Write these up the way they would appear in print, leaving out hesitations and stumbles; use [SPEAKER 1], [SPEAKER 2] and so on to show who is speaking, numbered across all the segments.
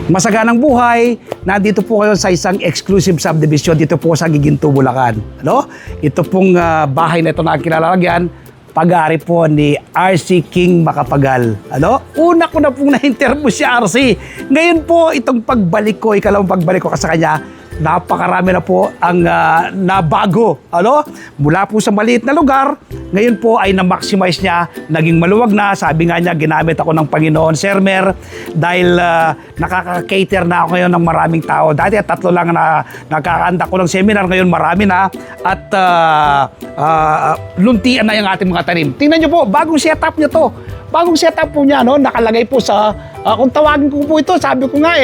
[SPEAKER 1] Masaganang buhay, nandito po kayo sa isang exclusive subdivision dito po sa Giginto, Bulacan. Ano? Ito pong bahay na ito na kilalagyan, pag-aari po ni RC King Macapagal. Ano? Una ko na pong na-interview si RC. Ngayon po, itong pagbalik ko, ikalawang pagbalik ko sa kanya, napakarami na po ang nabago. Ano? Mula po sa maliit na lugar, ngayon po ay na-maximize niya, naging maluwag na. Sabi nga niya, ginamit ako ng Panginoon, Sir Mer, dahil nakaka-cater na ako ngayon ng maraming tao. Dati 3 lang na nakakanda ko ng seminar, ngayon marami na. At luntian na yung ating mga tanim. Tingnan niyo po, bagong setup niya to. Bagong setup po niya, no? Nakalagay po sa, kung tawagin ko po ito, sabi ko nga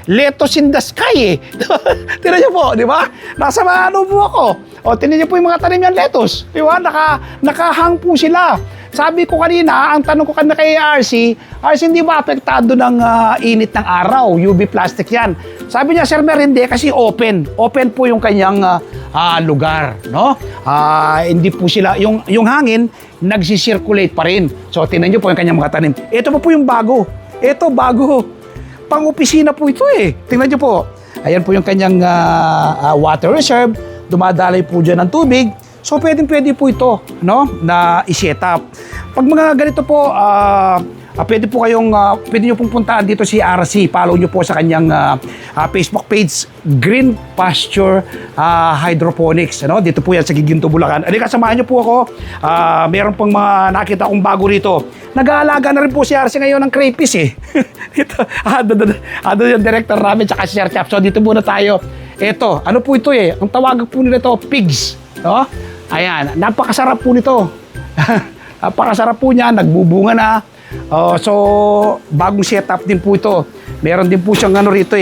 [SPEAKER 1] lettuce in the sky Tingnan niyo po, di ba? Nasa ano po ako. O, tingnan niyo po yung mga tanim yan, lettuce. Di ba? Nakahang po sila. Sabi ko kanina, ang tanong ko kanina kay RC, hindi ba apektado ng init ng araw? UV plastic yan. Sabi niya, Sir Mer, hindi kasi open. Open po yung kanyang lugar, no? Hindi po sila, yung hangin, nagsisirculate pa rin. So, tingnan niyo po yung kanyang mga tanim. Ito po yung bago. Ito, bago. Pang-opisina po ito Tingnan niyo po. Ayan po yung kanyang water reserve. Dumadalay po dyan ng tubig. So, pwede po ito, no? Na i-set up. Pag mga ganito po, pwede nyo pong puntaan dito si RC. Follow nyo po sa kanyang Facebook page, Green Pasture Hydroponics. Ano? Dito po yan sa Giginto, Bulacan. Alika, samahan nyo po ako. Meron pang mga nakita akong bago rito. Nag-aalaga na rin po si RC ngayon ng crayfish Ito, yung director namin, tsaka si Sir Chap. So, dito muna tayo. Ito, ano po ito Ang tawagan po nila ito, pigs. No? Ayan, napakasarap po nito. Napakasarap po niya, nagbubunga na. So, bagong setup din po ito. Meron din po siyang ano rito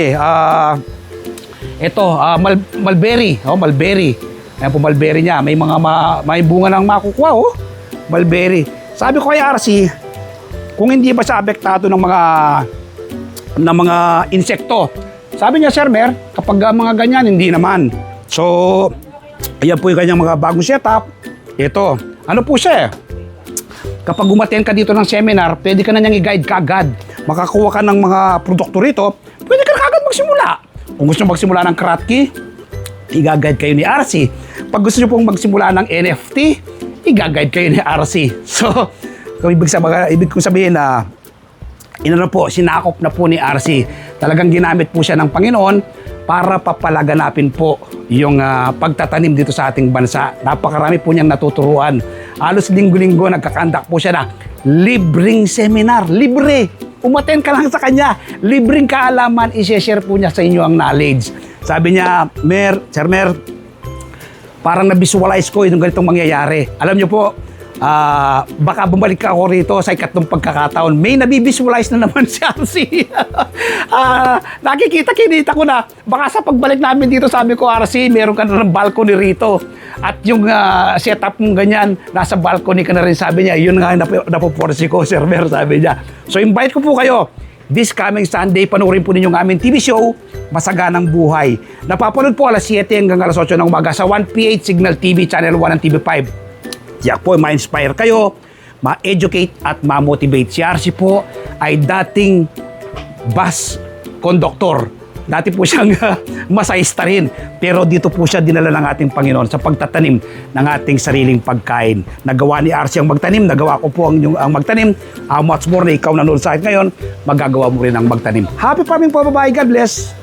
[SPEAKER 1] mulberry. Mulberry. Ayan po, mulberry niya. May mga may bunga nang makukuha, mulberry. Sabi ko kay RC, kung hindi ba siya apektado ng mga insekto. Sabi niya, Sir Mer, kapag mga ganyan, hindi naman. So, ayan po yung kanyang mga bagong setup. Ito, ano po siya Kapag umaten ka dito ng seminar, pwede ka na niyang i-guide kaagad. Makakuha ka ng mga produkto rito, pwede ka na kaagad magsimula. Kung gusto nyo magsimula ng Kratky, i-guide kayo ni RC. Pag gusto nyo pong magsimula ng NFT, i-guide kayo ni RC. So, ibig kong sabihin na sinakop na po ni RC. Talagang ginamit po siya ng Panginoon para papalaganapin po yung pagtatanim dito sa ating bansa. Napakarami po niyang natuturuan. Halos linggo-linggo nagkakandak po siya na libreng seminar. Libre! Umaten ka lang sa kanya. Libreng kaalaman, i-share po niya sa inyo ang knowledge. Sabi niya, Sir Mer, parang na-visualize ko yung ganitong mangyayari. Alam niyo po, baka bumalik ako rito sa ikatlong pagkakataon. May nabivisualize na naman si RC. Nakikita ko na baka sa pagbalik namin dito, sabi ko, RC, meron ka na ng balcony rito. At yung setup mong ganyan, nasa balcony ka na rin, sabi niya. Yun nga napoporsi ko, Sir Mer, sabi niya. So, invite ko po kayo. This coming Sunday, panoorin po ninyo ang aming TV show, Masaganang Buhay. Napapanood po alas 7 hanggang alas 8 ng umaga sa 1PH Signal TV, Channel 1 and TV5. Tiyak po, ma-inspire kayo, ma-educate at ma-motivate. Si RC po ay dating bus conductor. Dati po siyang masayista rin. Pero dito po siya dinala ng ating Panginoon sa pagtatanim ng ating sariling pagkain. Nagawa ni RC ang magtanim, nagawa ko po ang magtanim. How much more na ikaw nanonood sa akin ngayon, magagawa mo rin ang magtanim. Happy farming po, babae. God bless.